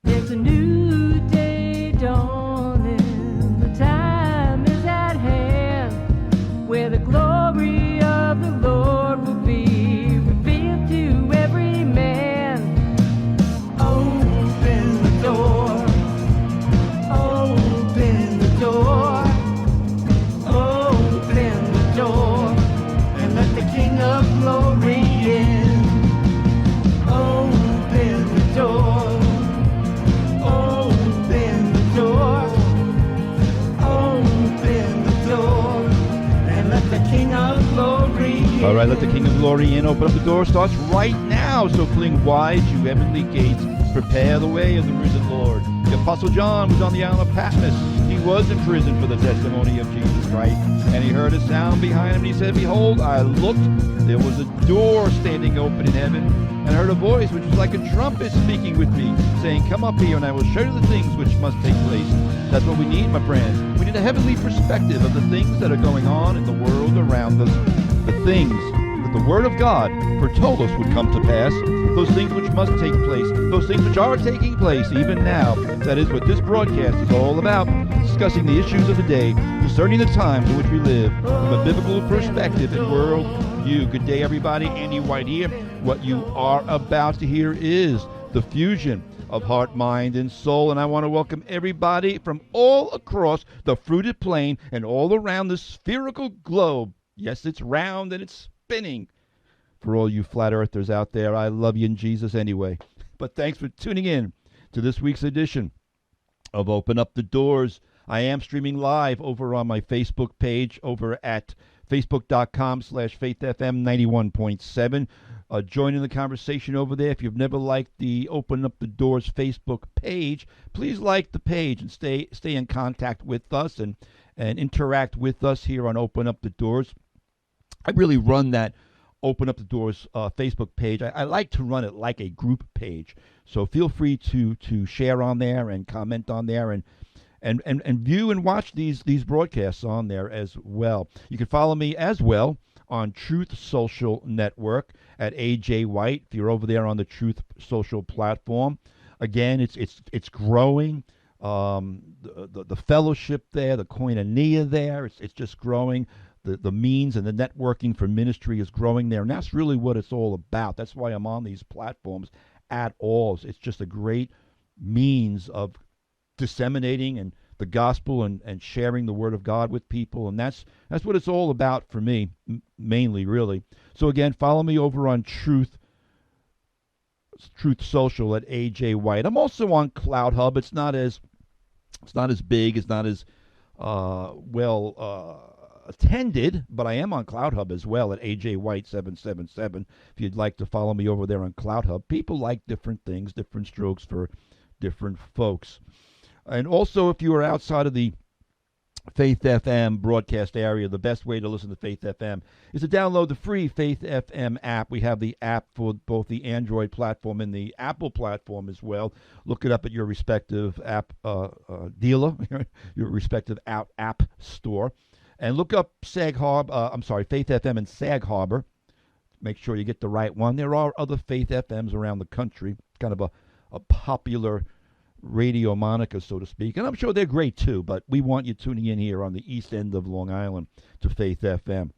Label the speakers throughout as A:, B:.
A: There's a new day dawning, the time is at hand, where the glory of the Lord will be revealed to every man. Open the door, open the door, open the door, and let the King of Glory in. Open the door.
B: All right, let the King of Glory in. Open up the door. Starts right now. So fling wide, you heavenly gates. Prepare the way of the risen Lord. The Apostle John was on the island of Patmos. He was in prison for the testimony of Jesus Christ. And he heard a sound behind him. And he said, behold, I looked. There was a door standing open in heaven. And I heard a voice which was like a trumpet speaking with me, saying, come up here and I will show you the things which must take place. That's what we need, my friends. We need a heavenly perspective of the things that are going on in the world around us. The things that the Word of God foretold us would come to pass, those things which must take place, those things which are taking place even now. That is what this broadcast is all about, discussing the issues of the day, discerning the times in which we live from a biblical perspective and world view. Good day, everybody. Andy White here. What you are about to hear is the fusion of heart, mind, and soul. And I want to welcome everybody from all across the fruited plain and all around the spherical globe. Yes, it's round and it's spinning. For all you flat earthers out there, I love you in Jesus anyway. But thanks for tuning in to this week's edition of Open Up the Doors. I am streaming live over on my Facebook page over at facebook.com/faithfm 91.7. Join in the conversation over there. If you've never liked the Open Up the Doors Facebook page, please like the page and stay in contact with us and interact with us here on Open Up the Doors. I really run that Open Up the Doors Facebook page. I like to run it like a group page. So feel free to share on there and comment on there and view and watch these broadcasts on there as well. You can follow me as well on Truth Social Network at AJ White. If you're over there on the Truth Social platform, again, it's growing. The fellowship there, the koinonia there, it's just growing. The means and the networking for ministry is growing there, and that's really what it's all about. That's why I'm on these platforms at all. It's just a great means of disseminating and the gospel and sharing the word of God with people, and that's what it's all about for me, mainly, really. So again, follow me over on Truth Social at AJ White. I'm also on Cloud Hub. It's not as big, it's not as attended, but I am on Cloud Hub as well at AJ White 777. If you'd like to follow me over there on Cloud Hub, people like different things, different strokes for different folks. And also, if you are outside of the Faith FM broadcast area, the best way to listen to Faith FM is to download the free Faith FM app. We have the app for both the Android platform and the Apple platform as well. Look it up at your respective app dealer, your respective app store, and look up Faith FM and Sag Harbor. Make sure you get the right one. There are other Faith FMs around the country, kind of a popular radio moniker, so to speak, and I'm sure they're great too, but we want you tuning in here on the east end of Long Island to Faith FM.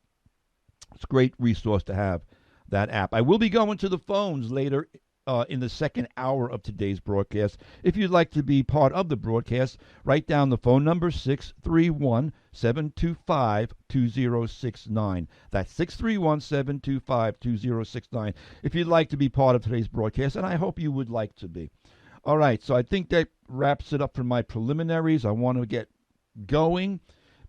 B: It's a great resource to have, that app. I will be going to the phones later in the second hour of today's broadcast. If you'd like to be part of the broadcast, write down the phone number 631-725-2069. That's 631-725-2069 if you'd like to be part of today's broadcast, and I hope you would like to be. All right, so I think that wraps it up for my preliminaries. I want to get going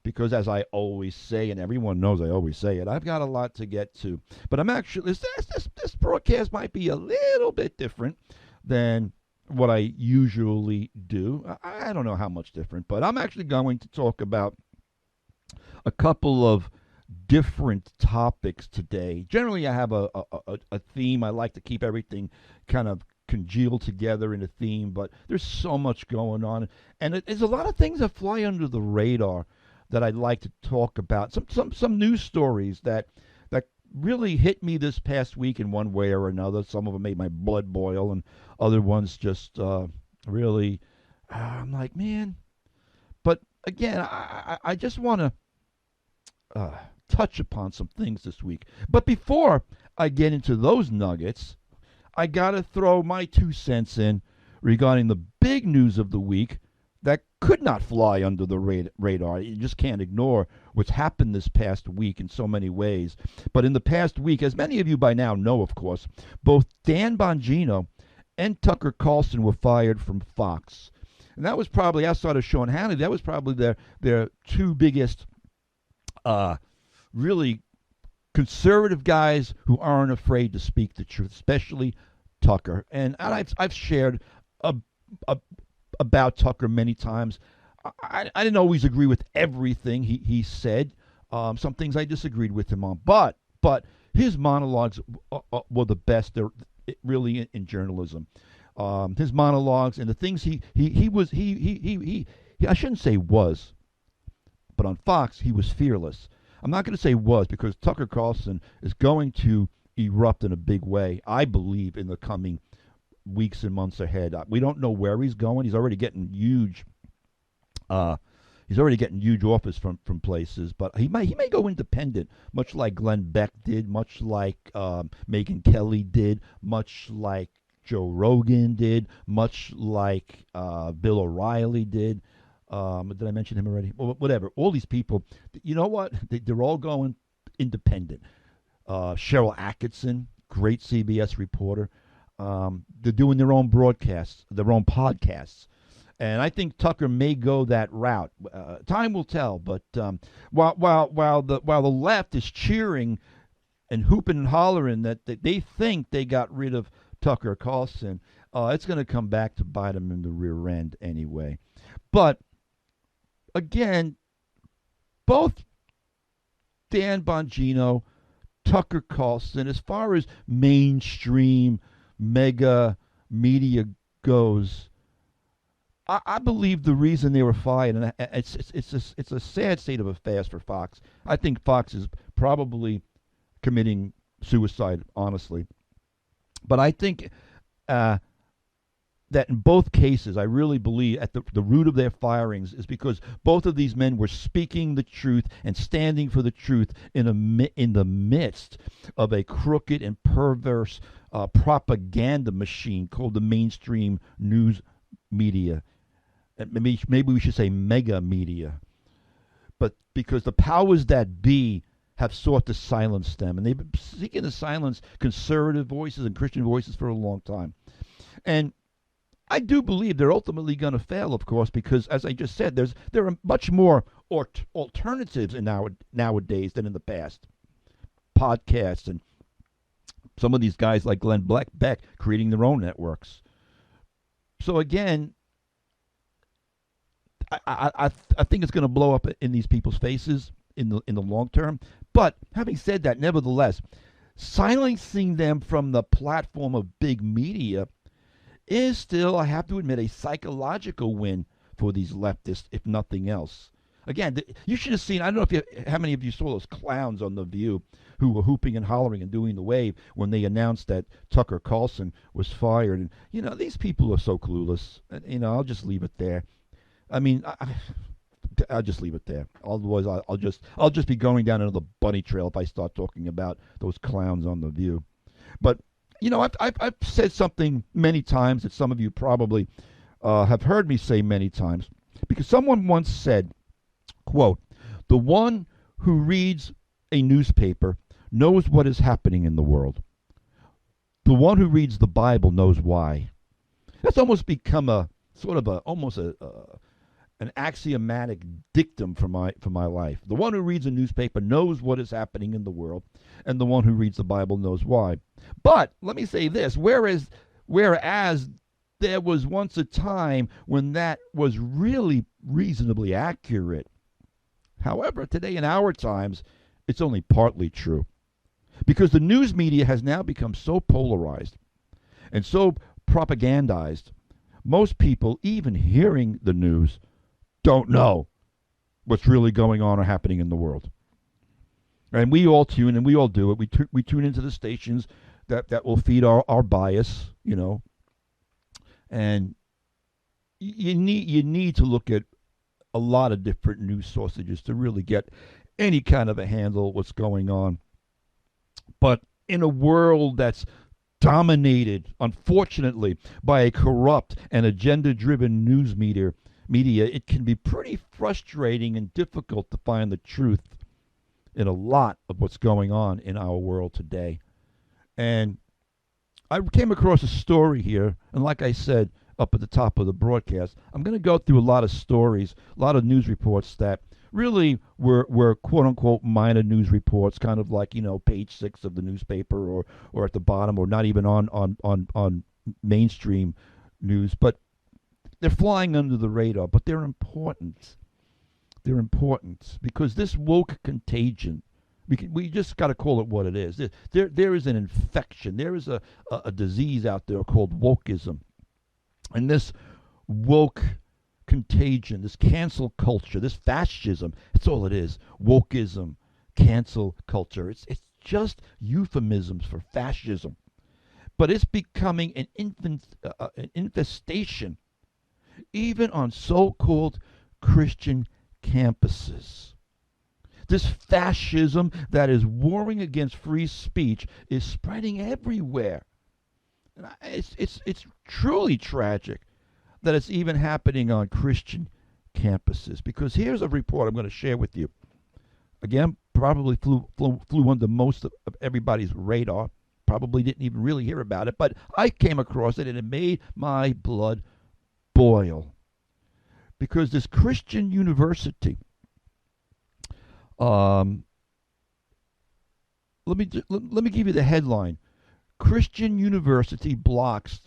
B: because, as I always say, and everyone knows I always say it, I've got a lot to get to. But I'm actually, this broadcast might be a little bit different than what I usually do. I don't know how much different, but I'm actually going to talk about a couple of different topics today. Generally, I have a theme. I like to keep everything kind of congealed together in a theme, but there's so much going on, and there's a lot of things that fly under the radar that I'd like to talk about. Some news stories that really hit me this past week in one way or another. Some of them made my blood boil, and other ones just Really, I'm like, man. But again, I just want to uh, touch upon some things this week. But before I get into those nuggets, I got to throw my 2 cents in regarding the big news of the week that could not fly under the radar. You just can't ignore what's happened this past week in so many ways. But in the past week, as many of you by now know, of course, both Dan Bongino and Tucker Carlson were fired from Fox. And that was probably, outside of Sean Hannity, that was probably their two biggest really conservative guys who aren't afraid to speak the truth, especially Tucker. And I've shared a, about Tucker many times. I didn't always agree with everything he said. Some things I disagreed with him on, but his monologues were the best. They're really in journalism. His monologues and the things he I shouldn't say was, but on Fox he was fearless. I'm not going to say was, because Tucker Carlson is going to erupt in a big way, I believe, in the coming weeks and months ahead. We don't know where he's going. He's already getting huge. He's already getting huge offers from places, but he may go independent, much like Glenn Beck did, much like Megyn Kelly did, much like Joe Rogan did, much like Bill O'Reilly did. Did I mention him already? Well, whatever. All these people, you know what? They're all going independent. Cheryl Atkinson, great CBS reporter. They're doing their own broadcasts, their own podcasts. And I think Tucker may go that route. Time will tell. But while the left is cheering and hooping and hollering that they think they got rid of Tucker Carlson, it's going to come back to bite them in the rear end anyway. But again, both Dan Bongino, Tucker Carlson, as far as mainstream mega media goes, I believe the reason they were fired, and it's a sad state of affairs for Fox. I think Fox is probably committing suicide, honestly. But I think that in both cases, I really believe at the root of their firings is because both of these men were speaking the truth and standing for the truth in the midst of a crooked and perverse propaganda machine called the mainstream news media. Maybe we should say mega media. But because the powers that be have sought to silence them, and they've been seeking to silence conservative voices and Christian voices for a long time. And I do believe they're ultimately going to fail, of course, because, as I just said, there are much more alternatives nowadays than in the past. Podcasts and some of these guys like Glenn Beck creating their own networks. So again, I think it's going to blow up in these people's faces in the long term. But having said that, nevertheless, silencing them from the platform of big media is still, I have to admit, a psychological win for these leftists, if nothing else. Again, you should have seen, I don't know how many of you saw those clowns on The View who were hooping and hollering and doing the wave when they announced that Tucker Carlson was fired. And, these people are so clueless. I'll just leave it there. I mean, I'll just leave it there. Otherwise, I'll just be going down another bunny trail if I start talking about those clowns on The View. But I've said something many times that some of you probably have heard me say many times, because someone once said, quote, "The one who reads a newspaper knows what is happening in the world. The one who reads the Bible knows why." That's almost become a sort of an axiomatic dictum for my life. The one who reads a newspaper knows what is happening in the world, and the one who reads the Bible knows why. But let me say this, whereas there was once a time when that was really reasonably accurate. However, today in our times, it's only partly true. Because the news media has now become so polarized and so propagandized, most people, even hearing the news, don't know what's really going on or happening in the world. And we all tune, and we all do it. We tune into the stations that will feed our bias, and you need to look at a lot of different news sources to really get any kind of a handle of what's going on. But in a world that's dominated, unfortunately, by a corrupt and agenda-driven news media, it can be pretty frustrating and difficult to find the truth in a lot of what's going on in our world today. And I came across a story here, and like I said up at the top of the broadcast, I'm going to go through a lot of stories, a lot of news reports that really were quote-unquote minor news reports, kind of like, page 6 of the newspaper or at the bottom, or not even on mainstream news. But they're flying under the radar, but they're important. They're important because this woke contagion, we just got to call it what it is. There is an infection. There is a disease out there called wokeism. And this woke contagion, this cancel culture, this fascism, that's all it is. Wokeism, cancel culture. It's just euphemisms for fascism. But it's becoming an infestation even on so-called Christian campuses. This fascism that is warring against free speech is spreading everywhere. And it's truly tragic that it's even happening on Christian campuses. Because here's a report I'm going to share with you. Again, probably flew under most of everybody's radar. Probably didn't even really hear about it, but I came across it and it made my blood boil. Because this Christian university, let me give you the headline. Christian university blocks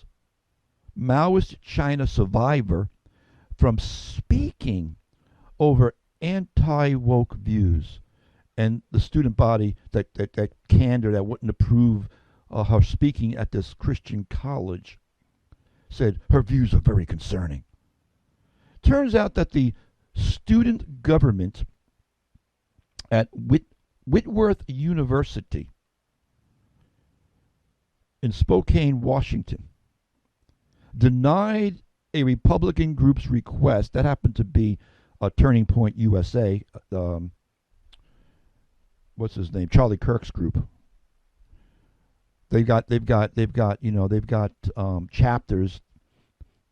B: Maoist China survivor from speaking over anti-woke views. And the student body, that candor that wouldn't approve her speaking at this Christian college, said her views are very concerning. Turns out that the student government at Whitworth University in Spokane, Washington, denied a Republican group's request. That happened to be Turning Point USA. What's his name? Charlie Kirk's group. They've got chapters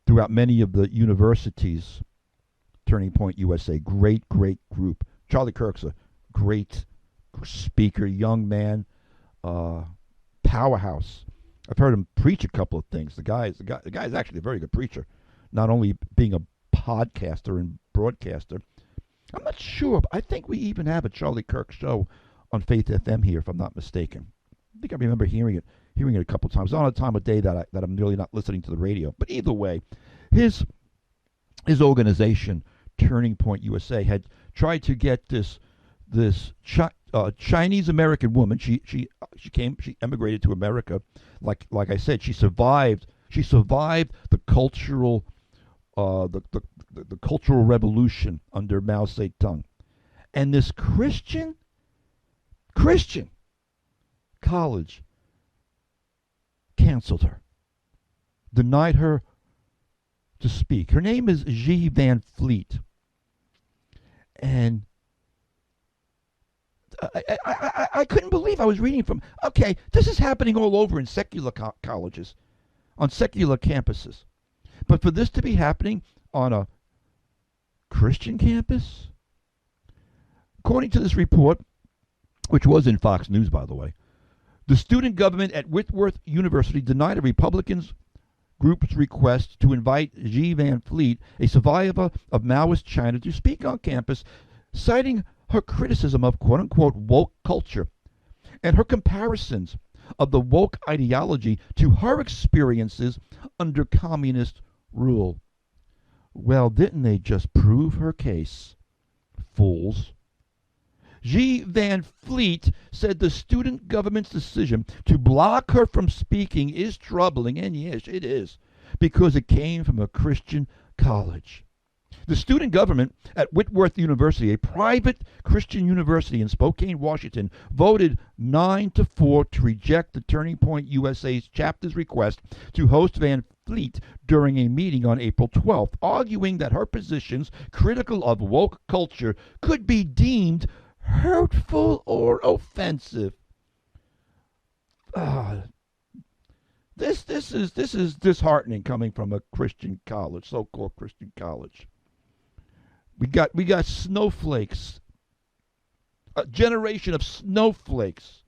B: throughout many of the universities. Turning Point USA, great group. Charlie Kirk's a great speaker, young man, powerhouse. I've heard him preach a couple of things. The guy's actually a very good preacher, not only being a podcaster and broadcaster. I'm not sure, but I think we even have a Charlie Kirk show on Faith FM here, if I'm not mistaken. I think I remember hearing it a couple of times. Not on a time of day that I'm really not listening to the radio. But either way, his organization, Turning Point USA, had tried to get this Chinese American woman. She emigrated to America. Like I said, she survived the cultural the cultural revolution under Mao Zedong. And this Christian college canceled her, denied her to speak. Her name is Xi Van Fleet. And I couldn't believe I was reading from. Okay, this is happening all over in secular colleges, on secular campuses. But for this to be happening on a Christian campus? According to this report, which was in Fox News, by the way, the student government at Whitworth University denied a Republicans group's request to invite Xi Van Fleet, a survivor of Maoist China, to speak on campus, citing her criticism of quote-unquote woke culture and her comparisons of the woke ideology to her experiences under communist rule. Well, didn't they just prove her case? Fools. Xi Van Fleet said the student government's decision to block her from speaking is troubling, and yes, it is, because it came from a Christian college. The student government at Whitworth University, a private Christian university in Spokane, Washington, voted 9-4 to reject the Turning Point USA's chapter's request to host Van Fleet during a meeting on April 12th, arguing that her positions critical of woke culture could be deemed hurtful or offensive. This is disheartening coming from a Christian college, so-called Christian college. We got snowflakes, a generation of snowflakes.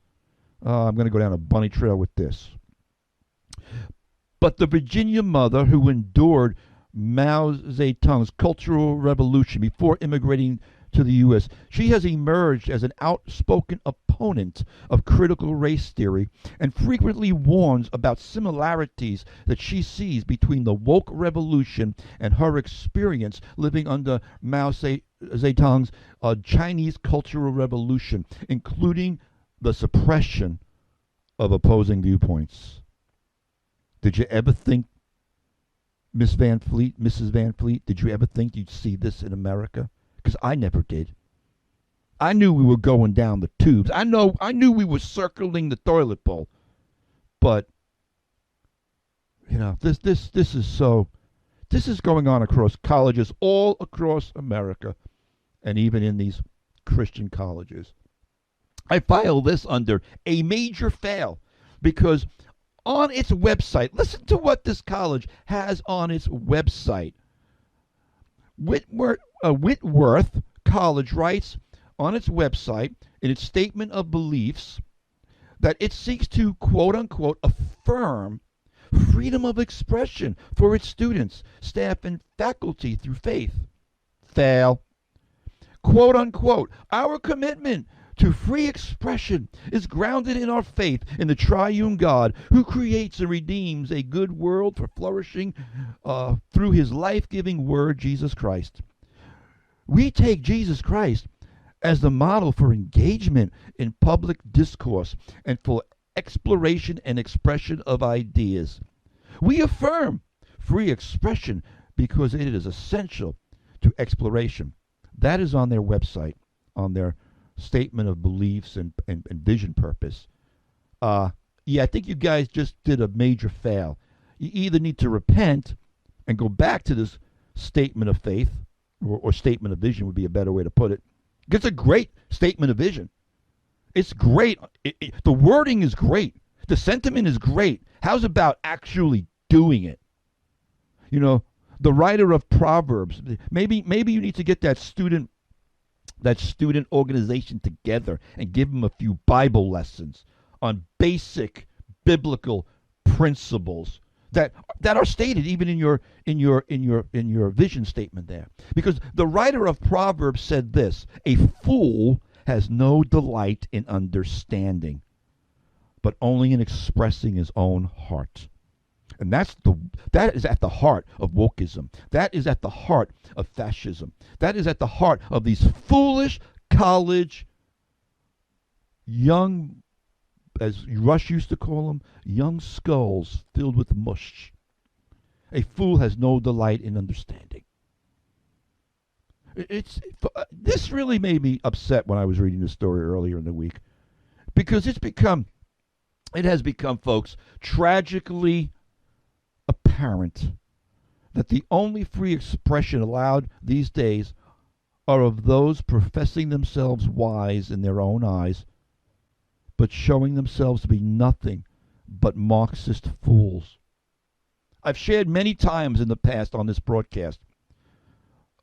B: I'm going to go down a bunny trail with this. But the Virginia mother who endured Mao Zedong's Cultural Revolution before immigrating to the U.S., she has emerged as an outspoken opponent of critical race theory and frequently warns about similarities that she sees between the woke revolution and her experience living under Mao Zedong's Chinese Cultural Revolution, including the suppression of opposing viewpoints. Did you ever think, Mrs. Van Fleet, did you ever think you'd see this in America? Because I never did. I knew we were going down the tubes. I knew we were circling the toilet bowl. But this is going on across colleges all across America, and even in these Christian colleges. I file this under a major fail because on its website, listen to what this college has on its website. Whitworth College writes on its website, in its statement of beliefs, that it seeks to, quote unquote, affirm freedom of expression for its students, staff, and faculty through faith. Fail. Quote unquote, our commitment to free expression is grounded in our faith in the triune God who creates and redeems a good world for flourishing through his life-giving word, Jesus Christ. We take Jesus Christ as the model for engagement in public discourse and for exploration and expression of ideas. We affirm free expression because it is essential to exploration. That is on their website, on their statement of beliefs and vision purpose. I think you guys just did a major fail. You either need to repent and go back to this statement of faith, or statement of vision would be a better way to put it. It's a great statement of vision. It's great. The wording is great. The sentiment is great. How's about actually doing it? The writer of Proverbs, maybe you need to get that student organization together and give them a few Bible lessons on basic biblical principles that are stated even in your vision statement there. Because the writer of Proverbs said this: a fool has no delight in understanding, but only in expressing his own heart. And that is at the heart of wokeism. That is at the heart of fascism. That is at the heart of these foolish college young, as Rush used to call them, young skulls filled with mush. A fool has no delight in understanding. This really made me upset when I was reading this story earlier in the week, because it has become, folks, tragically apparent that the only free expression allowed these days are of those professing themselves wise in their own eyes, but showing themselves to be nothing but Marxist fools. I've shared many times in the past on this broadcast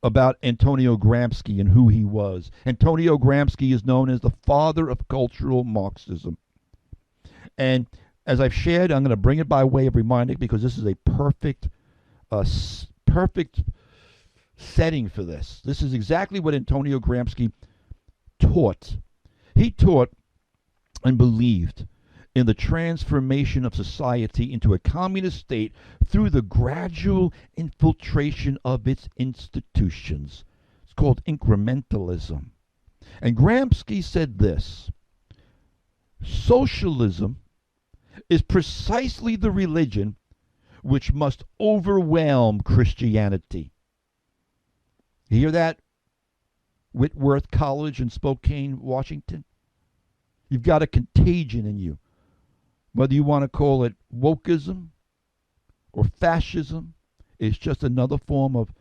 B: about Antonio Gramsci and who he was. Antonio Gramsci is known as the father of cultural Marxism. And as I've shared, I'm going to bring it by way of reminder because this is a perfect setting for this. This is exactly what Antonio Gramsci taught. He taught and believed in the transformation of society into a communist state through the gradual infiltration of its institutions. It's called incrementalism. And Gramsci said this: socialism is precisely the religion which must overwhelm Christianity. You hear that? Whitworth College in Spokane, Washington. You've got a contagion in you. Whether you want to call it wokeism or fascism, it's just another form of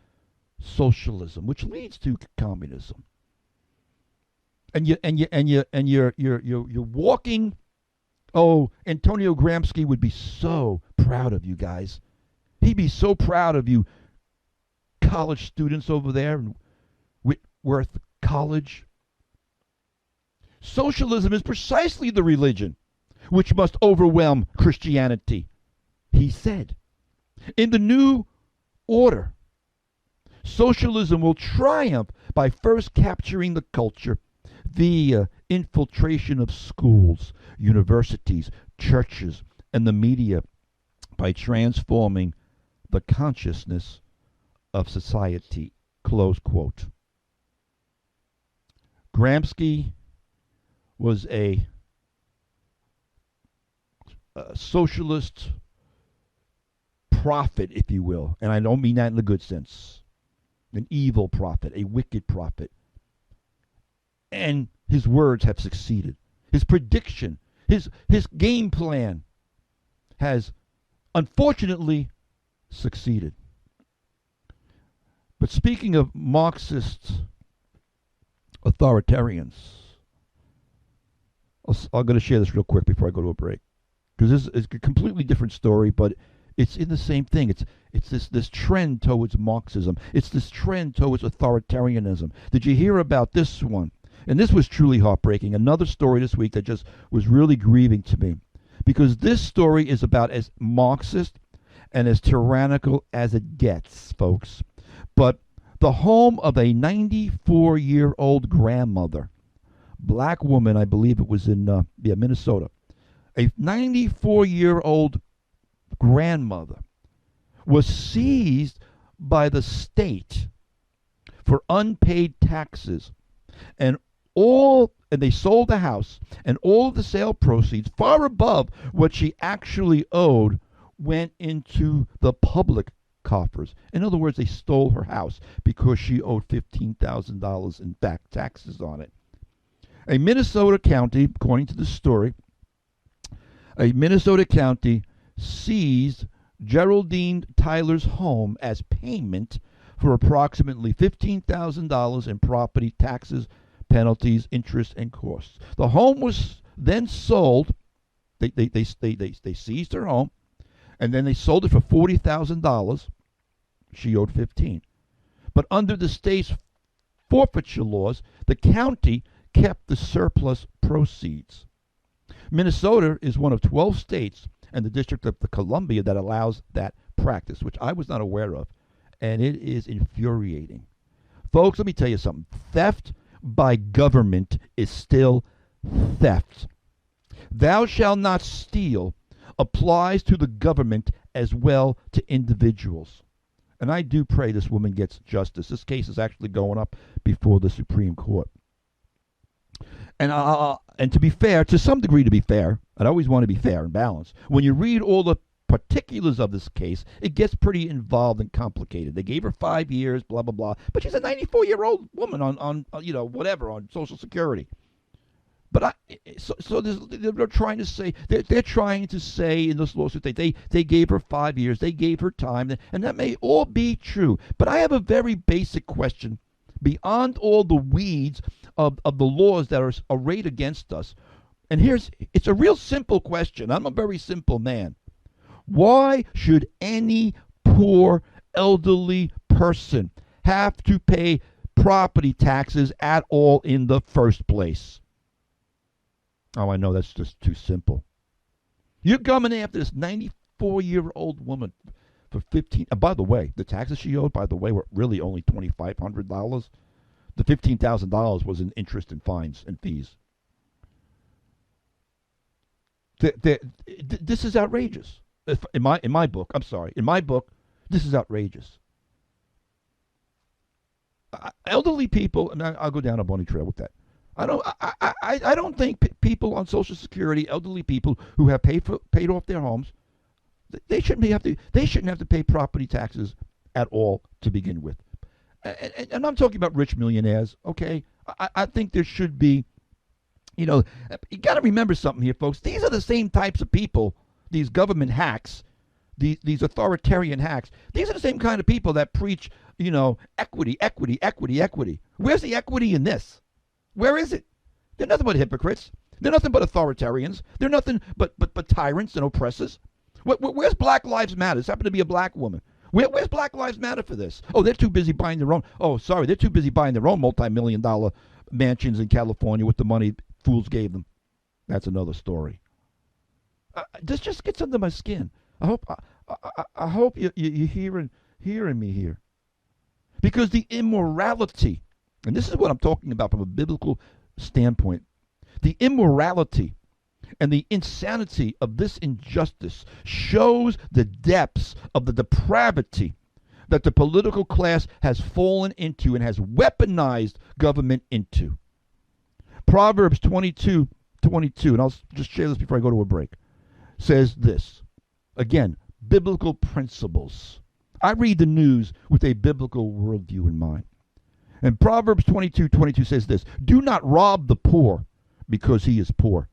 B: socialism, which leads to communism. And you're walking. Oh, Antonio Gramsci would be so proud of you guys. He'd be so proud of you, college students over there in Whitworth College. Socialism is precisely the religion which must overwhelm Christianity, he said. In the new order, socialism will triumph by first capturing the culture via infiltration of schools, universities, churches, and the media by transforming the consciousness of society, close quote. Gramsci was a socialist prophet, if you will, and I don't mean that in the good sense. An evil prophet, a wicked prophet. And his words have succeeded. His prediction, his game plan has unfortunately succeeded. But speaking of Marxist authoritarians, I'm going to share this real quick before I go to a break, because this is a completely different story, but it's in the same thing. It's this trend towards Marxism. It's this trend towards authoritarianism. Did you hear about this one? And this was truly heartbreaking. Another story this week that just was really grieving to me, because this story is about as Marxist and as tyrannical as it gets, folks. But the home of a 94-year-old grandmother, black woman, I believe it was in Minnesota, a 94-year-old grandmother was seized by the state for unpaid taxes, and they sold the house, and all of the sale proceeds, far above what she actually owed, went into the public coffers. In other words, they stole her house because she owed $15,000 in back taxes on it. A Minnesota county, according to the story, a Minnesota county seized Geraldine Tyler's home as payment for approximately $15,000 in property taxes, penalties, interest, and costs. The home was then sold. They seized her home, and then they sold it for $40,000. She owed $15,000. But under the state's forfeiture laws, the county kept the surplus proceeds. Minnesota is one of 12 states and the District of Columbia that allows that practice, which I was not aware of, and it is infuriating. Folks, let me tell you something. Theft by government is still theft. Thou shalt not steal applies to the government as well to individuals. And I do pray this woman gets justice. This case is actually going up before the Supreme Court. And to be fair, to some degree to be fair, I always want to be fair and balanced. When you read all the particulars of this case, it gets pretty involved and complicated. They gave her 5 years, blah, blah, blah. But she's a 94-year-old woman on whatever, on Social Security. But they're trying to say, they're trying to say in this lawsuit that they gave her 5 years, they gave her time, and that may all be true. But I have a very basic question. Beyond all the weeds of the laws that are arrayed against us, and it's a real simple question. I'm a very simple man. Why should any poor elderly person have to pay property taxes at all in the first place? Oh, I know that's just too simple. You're coming after this 94-year-old woman for $15,000. And by the way, the taxes she owed, by the way, were really only $2,500. The $15,000 was in interest and fines and fees. This is outrageous. In my book, this is outrageous. Elderly people, and I'll go down a bunny trail with that. I don't think people on Social Security, elderly people who have paid off their homes, they shouldn't have to pay property taxes at all to begin with. and I'm talking about rich millionaires, okay? I think there should be, you know, you got to remember something here, folks. These are the same types of people, these government hacks, these authoritarian hacks. These are the same kind of people that preach, you know, equity, equity, equity, equity. Where's the equity in this? Where is it? They're nothing but hypocrites. They're nothing but authoritarians. They're nothing but tyrants and oppressors. Where's Black Lives Matter? This happened to be a black woman. Where's Black Lives Matter for this? Oh, they're too busy buying their own. Oh, sorry, they're too busy buying their own multi-million-dollar mansions in California with the money fools gave them. That's another story. This just gets under my skin. I hope you're hearing me here, because the immorality, and this is what I'm talking about from a biblical standpoint, the immorality and the insanity of this injustice shows the depths of the depravity that the political class has fallen into and has weaponized government into. Proverbs 22:22, and I'll just share this before I go to a break, says this. Again, biblical principles. I read the news with a biblical worldview in mind. And Proverbs 22:22 says this: do not rob the poor because he is poor,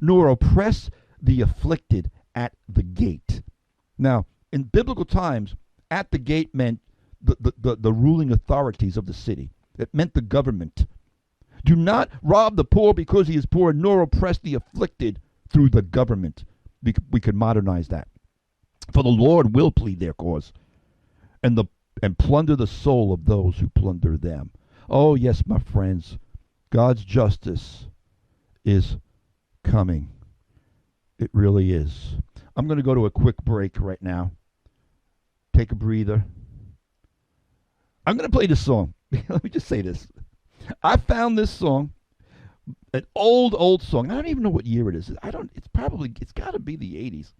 B: nor oppress the afflicted at the gate. Now, in biblical times, at the gate meant the ruling authorities of the city. It meant the government. Do not rob the poor because he is poor, nor oppress the afflicted through the government. We could modernize that. For the Lord will plead their cause and plunder the soul of those who plunder them. Oh, yes, my friends, God's justice is coming. It really is. I'm going to go to a quick break right now. Take a breather. I'm going to play this song. Let me just say this. I found this song, an old song. I don't even know what year it is. It's got to be the 80s.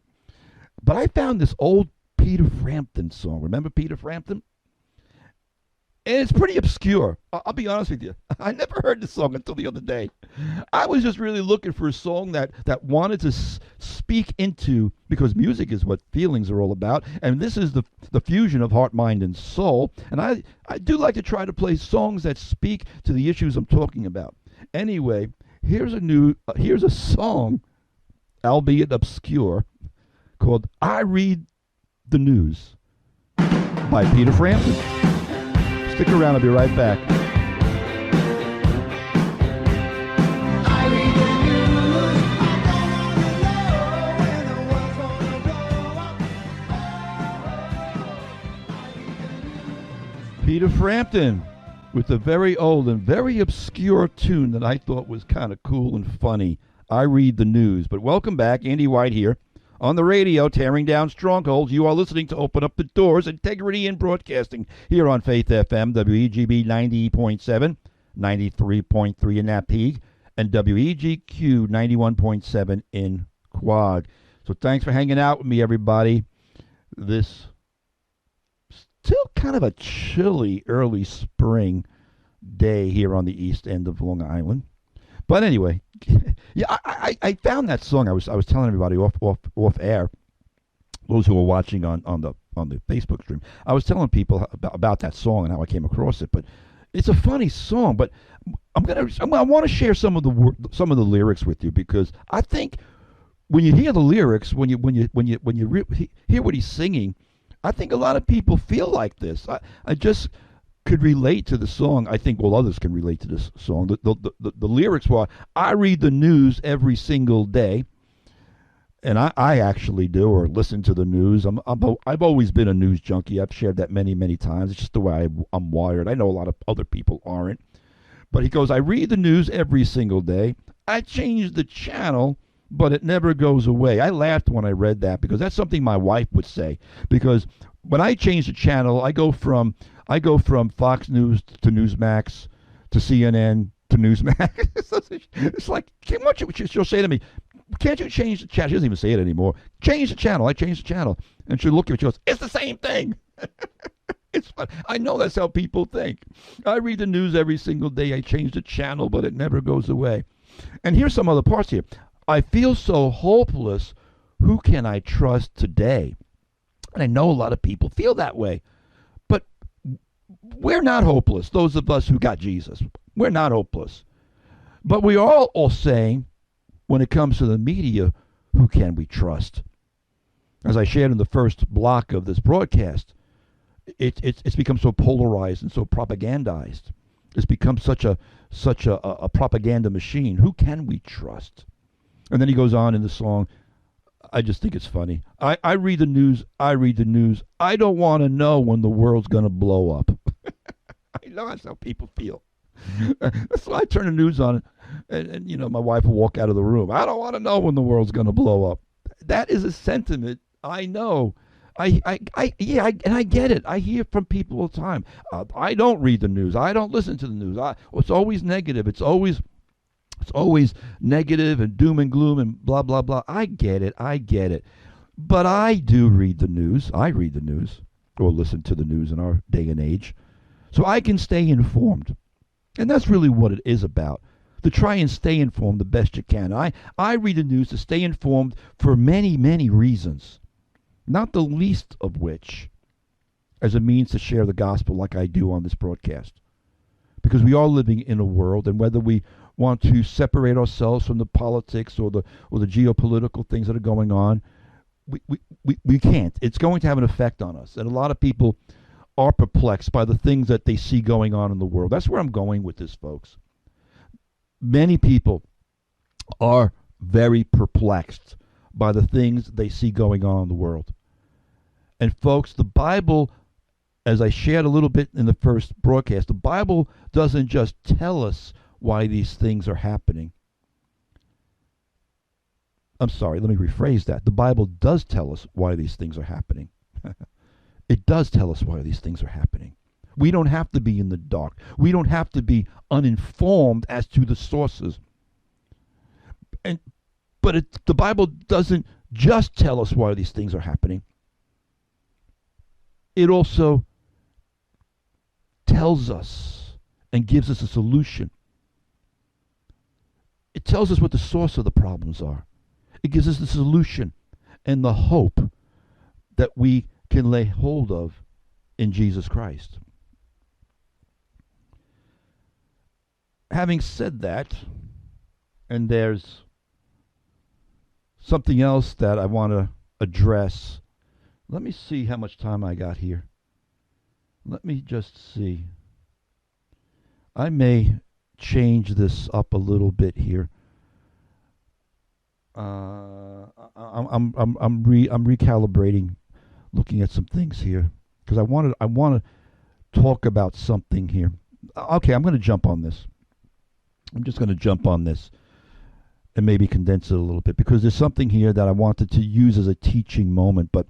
B: But I found this old Peter Frampton song. Remember Peter Frampton? And it's pretty obscure. I'll be honest with you. I never heard this song until the other day. I was just really looking for a song that wanted to speak into, because music is what feelings are all about, and this is the fusion of heart, mind, and soul. And I do like to try to play songs that speak to the issues I'm talking about. Anyway, here's a song, albeit obscure, called "I Read the News" by Peter Frampton. Stick around, I'll be right back. Peter Frampton with a very old and very obscure tune that I thought was kind of cool and funny. I Read the News. But welcome back, Andy White here. On the radio, tearing down strongholds. You are listening to Open Up the Doors, Integrity in Broadcasting, here on Faith FM, WEGB 90.7, 93.3 in Napeague, and WEGQ 91.7 in Quad. So thanks for hanging out with me, everybody. This still kind of a chilly early spring day here on the east end of Long Island. But anyway, yeah, I found that song. I was telling everybody off air, those who were watching on the Facebook stream. I was telling people about that song and how I came across it. But it's a funny song. But I want to share some of the lyrics with you, because I think when you hear the lyrics, when you hear what he's singing, I think a lot of people feel like this. I just could relate to the song. I think all others can relate to this song. The lyrics were, I read the news every single day, and I actually do, or listen to the news. I've always been a news junkie. I've shared that many times. It's just the way I'm wired. I know a lot of other people aren't. But he goes, I read the news every single day. I change the channel, but it never goes away. I laughed when I read that, because that's something my wife would say. Because when I change the channel, I go from Fox News to Newsmax to CNN to Newsmax. It's like, she'll say to me, can't you change the channel? She doesn't even say it anymore. Change the channel. I change the channel. And she'll look at me, she goes, it's the same thing. It's fun. I know that's how people think. I read the news every single day. I change the channel, but it never goes away. And here's some other parts here. I feel so hopeless. Who can I trust today? And I know a lot of people feel that way. But we're not hopeless. Those of us who got Jesus, we're not hopeless. But we are all saying, when it comes to the media, who can we trust? As I shared in the first block of this broadcast, it's become so polarized and so propagandized. It's become such a propaganda machine. Who can we trust? And then he goes on in the song. I just think it's funny. I read the news. I read the news. I don't want to know when the world's going to blow up. I know that's how people feel. That's why I turn the news on, and my wife will walk out of the room. I don't want to know when the world's going to blow up. That is a sentiment. I know. And I get it. I hear from people all the time. I don't read the news. I don't listen to the news. It's always negative. It's always negative and doom and gloom and blah, blah, blah. I get it. But I do read the news. I read the news or listen to the news in our day and age so I can stay informed. And that's really what it is about, to try and stay informed the best you can. I read the news to stay informed for many, many reasons, not the least of which as a means to share the gospel like I do on this broadcast. Because we are living in a world, and whether we want to separate ourselves from the politics or the geopolitical things that are going on, we can't. It's going to have an effect on us. And a lot of people are perplexed by the things that they see going on in the world. That's where I'm going with this, folks. Many people are very perplexed by the things they see going on in the world. And folks, the Bible, as I shared a little bit in the first broadcast, the Bible doesn't just tell us why these things are happening. I'm sorry, let me rephrase that. The Bible does tell us why these things are happening. It does tell us why these things are happening. We don't have to be in the dark. We don't have to be uninformed as to the sources. But the Bible doesn't just tell us why these things are happening. It also tells us and gives us a solution. It tells us what the source of the problems are. It gives us the solution and the hope that we can lay hold of in Jesus Christ. Having said that, and there's something else that I want to address. Let me see how much time I got here. Let me just see. I may change this up a little bit here. I'm recalibrating, looking at some things here because I want to talk about something here. Okay, I'm going to jump on this. I'm just going to jump on this and maybe condense it a little bit because there's something here that I wanted to use as a teaching moment. But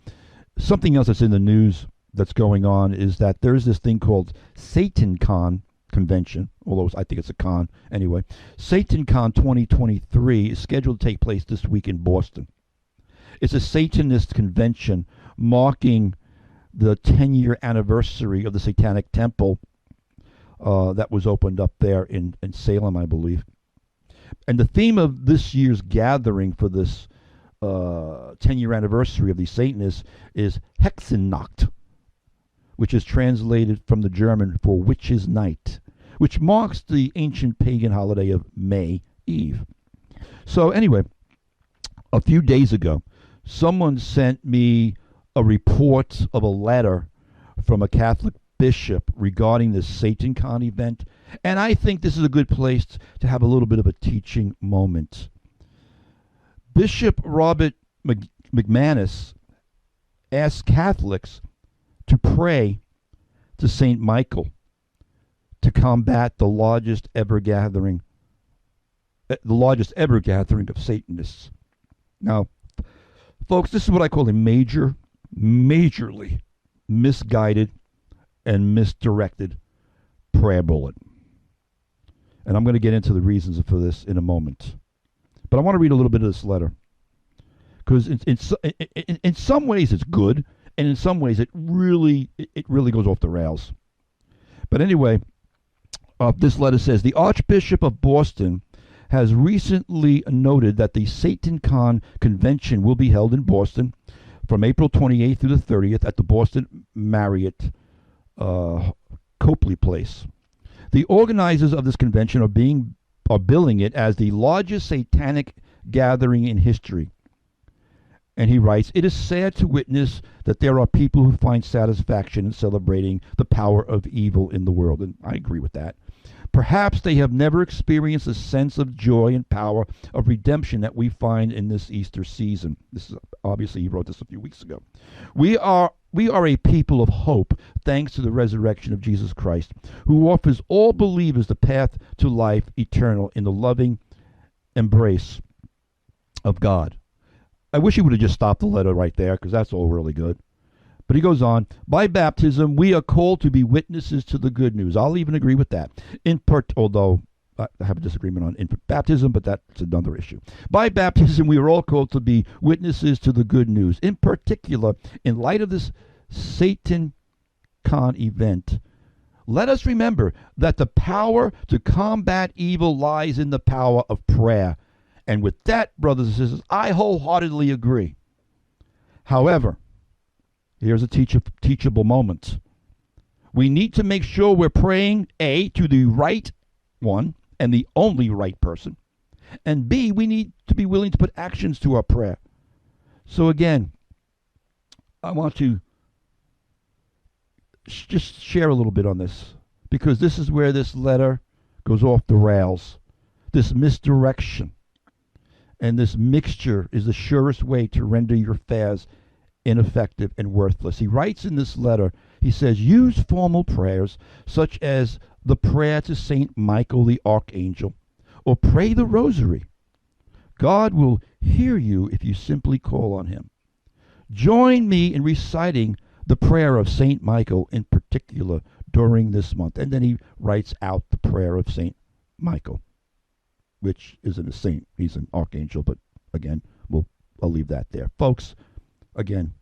B: something else that's in the news that's going on is that there's this thing called SatanCon convention, although I think it's a con anyway. SatanCon 2023 is scheduled to take place this week in Boston. It's a Satanist convention marking the 10-year anniversary of the Satanic Temple that was opened up there in Salem, I believe. And the theme of this year's gathering for this 10-year anniversary of these Satanists is Hexennacht, which is translated from the German for Witches' Night, which marks the ancient pagan holiday of May Eve. So anyway, a few days ago, someone sent me a report of a letter from a Catholic bishop regarding this SatanCon event, and I think this is a good place to have a little bit of a teaching moment. Bishop Robert McManus asked Catholics to pray to St. Michael to combat the largest ever gathering of Satanists. Now, folks, this is what I call a majorly misguided and misdirected prayer bullet. And I'm going to get into the reasons for this in a moment. But I want to read a little bit of this letter. Because in some ways it's good, and in some ways it really goes off the rails. But anyway, this letter says, the Archbishop of Boston has recently noted that the SatanCon convention will be held in Boston from April 28th through the 30th at the Boston Marriott Copley Place. The organizers of this convention are billing it as the largest satanic gathering in history. And he writes, "It is sad to witness that there are people who find satisfaction in celebrating the power of evil in the world." And I agree with that. "Perhaps they have never experienced the sense of joy and power of redemption that we find in this Easter season." This is obviously, he wrote this a few weeks ago. We are a people of hope, thanks to the resurrection of Jesus Christ, who offers all believers the path to life eternal in the loving embrace of God. I wish he would have just stopped the letter right there, because that's all really good. But he goes on, "By baptism, we are called to be witnesses to the good news." I'll even agree with that. Although I have a disagreement on infant baptism, but that's another issue. "By baptism, we are all called to be witnesses to the good news. In particular, in light of this SatanCon event, let us remember that the power to combat evil lies in the power of prayer. And with that, brothers and sisters, I wholeheartedly agree. However, here's a teachable moment. We need to make sure we're praying, A, to the right one and the only right person, and B, we need to be willing to put actions to our prayer. So again, I want to just share a little bit on this, because this is where this letter goes off the rails. This misdirection and this mixture is the surest way to render your fast ineffective and worthless. He writes in this letter, he says, "Use formal prayers such as the prayer to Saint Michael the Archangel, or pray the rosary. God will hear you if you simply call on him. Join me in reciting the prayer of Saint Michael in particular during this month." And then he writes out the prayer of Saint Michael, which isn't a saint, he's an archangel, but again, I'll leave that there. Folks, again,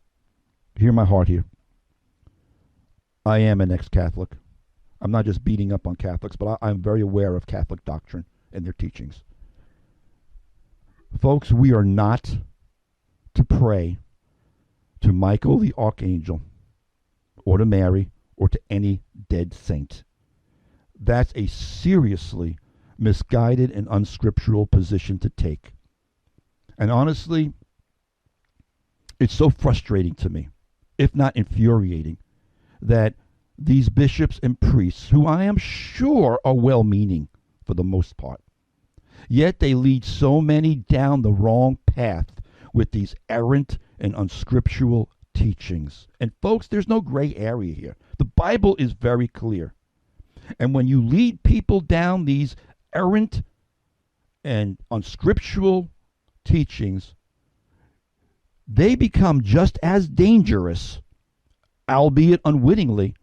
B: hear my heart here. I am an ex-Catholic. I'm not just beating up on Catholics, but I'm very aware of Catholic doctrine and their teachings. Folks, we are not to pray to Michael the Archangel, or to Mary, or to any dead saint. That's a seriously misguided and unscriptural position to take. And honestly, it's so frustrating to me, if not infuriating, that these bishops and priests, who I am sure are well-meaning for the most part, yet they lead so many down the wrong path with these errant and unscriptural teachings. And folks, there's no gray area here. The Bible is very clear. And when you lead people down these errant and unscriptural teachings, they become just as dangerous, albeit unwittingly,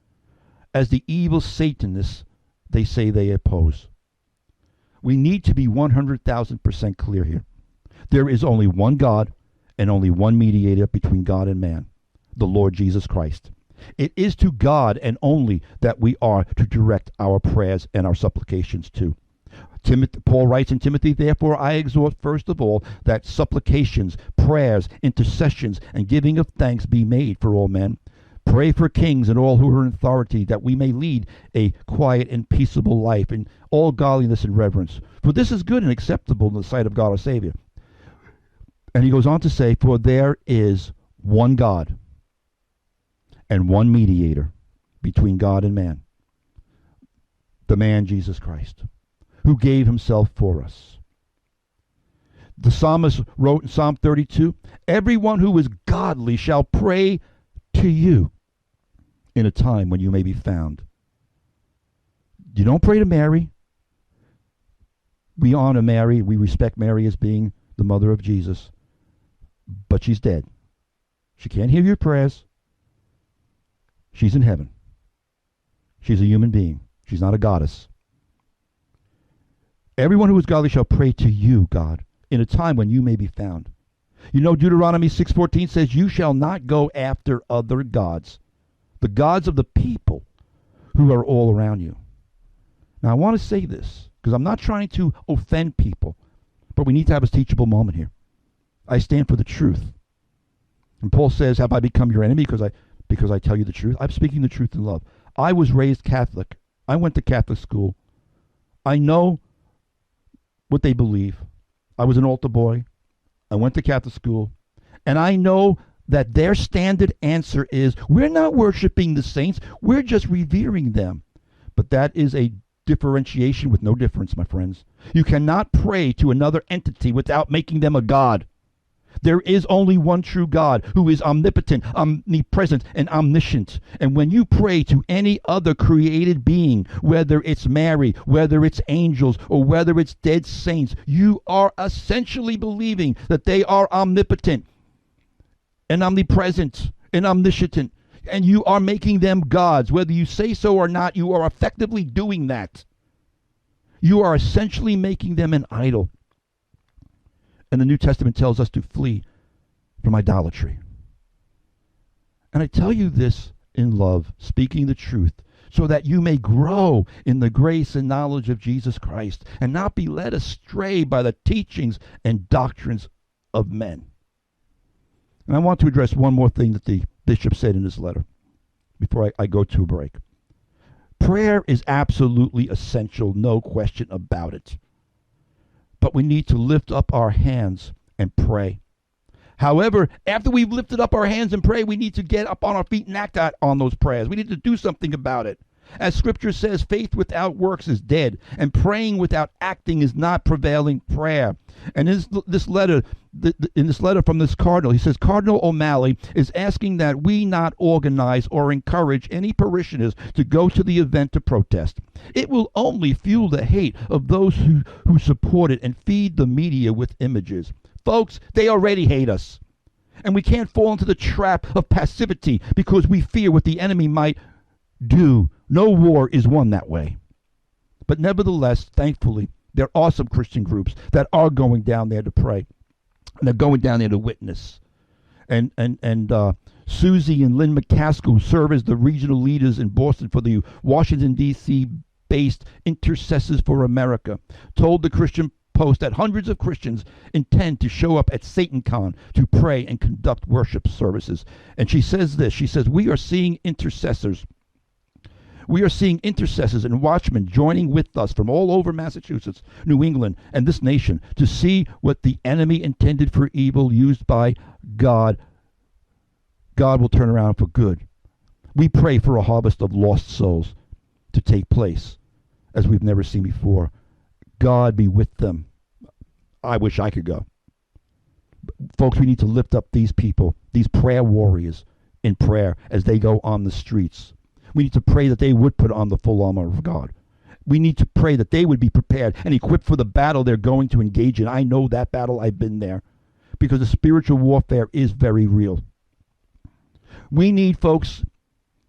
B: as the evil Satanists they say they oppose. We need to be 100,000% clear here. There is only one God and only one mediator between God and man, the Lord Jesus Christ. It is to God and only that we are to direct our prayers and our supplications to. Paul writes in Timothy, "Therefore I exhort first of all that supplications, prayers, intercessions, and giving of thanks be made for all men. Pray for kings and all who are in authority, that we may lead a quiet and peaceable life in all godliness and reverence. For this is good and acceptable in the sight of God our Savior." And he goes on to say, "For there is one God and one mediator between God and man, the man Jesus Christ, who gave himself for us." The psalmist wrote in Psalm 32, "Everyone who is godly shall pray to you in a time when you may be found." You don't pray to Mary. We honor Mary. We respect Mary as being the mother of Jesus. But she's dead. She can't hear your prayers. She's in heaven. She's a human being. She's not a goddess. Everyone who is godly shall pray to you, God, in a time when you may be found. You know, Deuteronomy 6:14 says, "You shall not go after other gods, the gods of the people who are all around you." Now, I want to say this, because I'm not trying to offend people, but we need to have a teachable moment here. I stand for the truth. And Paul says, "Have I become your enemy because I tell you the truth?" I'm speaking the truth in love. I was raised Catholic. I went to Catholic school. I know what they believe. I was an altar boy. I went to Catholic school. And I know that their standard answer is, we're not worshiping the saints, we're just revering them. But that is a differentiation with no difference, my friends. You cannot pray to another entity without making them a god. There is only one true God who is omnipotent, omnipresent, and omniscient. And when you pray to any other created being, whether it's Mary, whether it's angels, or whether it's dead saints, you are essentially believing that they are omnipotent and omnipresent and omniscient. And you are making them gods. Whether you say so or not, you are effectively doing that. You are essentially making them an idol. And the New Testament tells us to flee from idolatry. And I tell you this in love, speaking the truth, so that you may grow in the grace and knowledge of Jesus Christ and not be led astray by the teachings and doctrines of men. And I want to address one more thing that the bishop said in his letter before I go to a break. Prayer is absolutely essential, no question about it. But we need to lift up our hands and pray. However, after we've lifted up our hands and pray, we need to get up on our feet and act out on those prayers. We need to do something about it. As Scripture says, faith without works is dead, and praying without acting is not prevailing prayer. And in this letter from this cardinal, he says, Cardinal O'Malley is asking that we not organize or encourage any parishioners to go to the event to protest. It will only fuel the hate of those who support it and feed the media with images. Folks, they already hate us. And we can't fall into the trap of passivity because we fear what the enemy might do. No war is won that way. But nevertheless, thankfully, there are some Christian groups that are going down there to pray. And they're going down there to witness. And Susie and Lynn McCaskill serve as the regional leaders in Boston for the Washington, D.C. based Intercessors for America, told the Christian Post that hundreds of Christians intend to show up at SatanCon to pray and conduct worship services. And she says this, she says, we are seeing intercessors and watchmen joining with us from all over Massachusetts, New England, and this nation to see what the enemy intended for evil used by God. God will turn around for good. We pray for a harvest of lost souls to take place as we've never seen before. God be with them. I wish I could go. Folks, we need to lift up these people, these prayer warriors, in prayer as they go on the streets. We need to pray that they would put on the full armor of God. We need to pray that they would be prepared and equipped for the battle they're going to engage in. I know that battle. I've been there. Because the spiritual warfare is very real. We need, folks,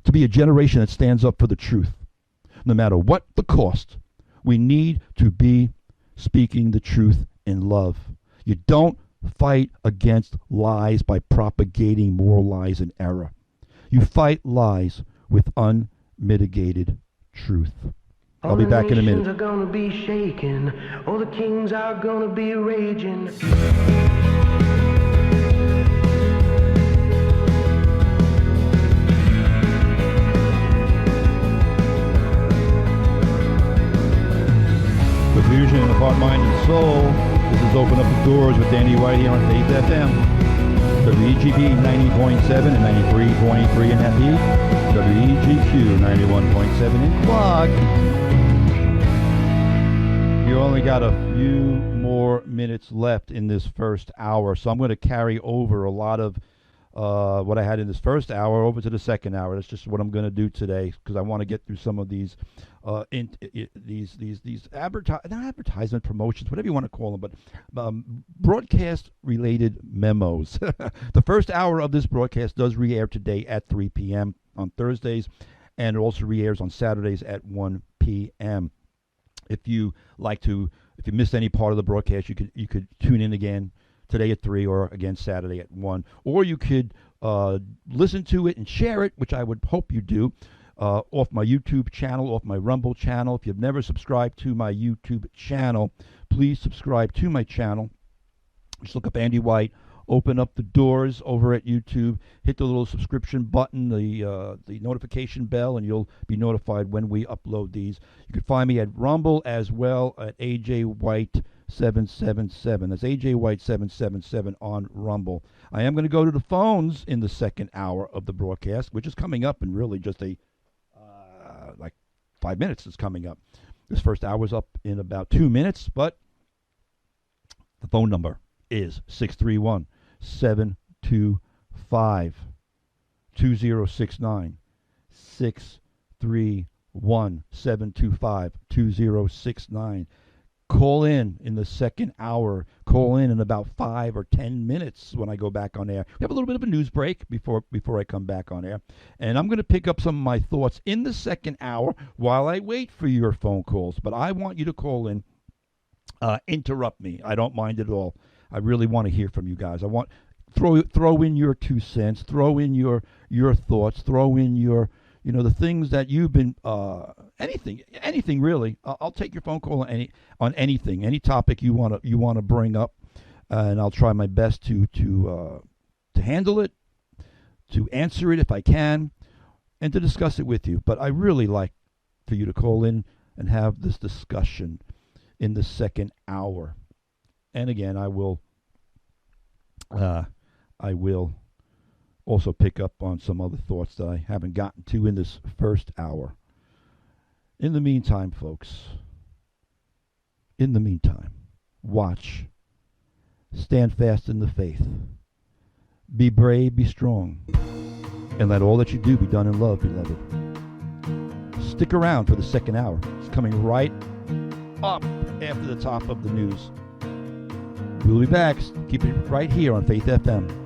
B: to be a generation that stands up for the truth. No matter what the cost, we need to be speaking the truth in love. You don't fight against lies by propagating more lies and error. You fight lies with unmitigated truth. I'll be back in a minute.
C: All the nations are gonna be shaking. All the kings are gonna be raging.
B: The fusion of heart, mind, and soul. This is Open Up the Doors with Danny White here on Faith FM. WEGP 90.7 and 93.3 in Happy. WEGQ 91.7 in Clark. You only got a few more minutes left in this first hour, so I'm going to carry over a lot of what I had in this first hour over to the second hour. That's just what I'm going to do today because I want to get through some of these advertisement promotions, whatever you want to call them, but broadcast related memos. The first hour of this broadcast does re-air today at 3 p.m. on Thursdays, and it also re-airs on Saturdays at 1 p.m. If you missed any part of the broadcast, you could tune in again today at 3 or again Saturday at 1. Or you could listen to it and share it, which I would hope you do, off my YouTube channel, off my Rumble channel. If you've never subscribed to my YouTube channel, please subscribe to my channel. Just look up Andy White open up the doors over at YouTube. Hit the little subscription button, the notification bell, and you'll be notified when we upload these. You can find me at Rumble as well at AJ White 777. That's AJ White 777 on Rumble. I am going to go to the phones in the second hour of the broadcast, which is coming up in really just like 5 minutes. It's coming up. This first hour is up in about 2 minutes, but the phone number is 631-725-2069. 631-725-2069. Call in the second hour. Call in about 5 or 10 minutes when I go back on air. We have a little bit of a news break before I come back on air. And I'm going to pick up some of my thoughts in the second hour while I wait for your phone calls. But I want you to call in. Interrupt me. I don't mind at all. I really want to hear from you guys. I want throw in your 2 cents. Throw in your thoughts. Throw in your the things that you've been anything really. I'll take your phone call on anything, any topic you want to bring up, and I'll try my best to handle it, to answer it if I can, and to discuss it with you. But I really like for you to call in and have this discussion in the second hour. And again, I will also pick up on some other thoughts that I haven't gotten to in this first hour. In the meantime, folks, watch, stand fast in the faith, be brave, be strong, and let all that you do be done in love, beloved. Stick around for the second hour. It's coming right up after the top of the news. We'll be back. Keep it right here on Faith FM.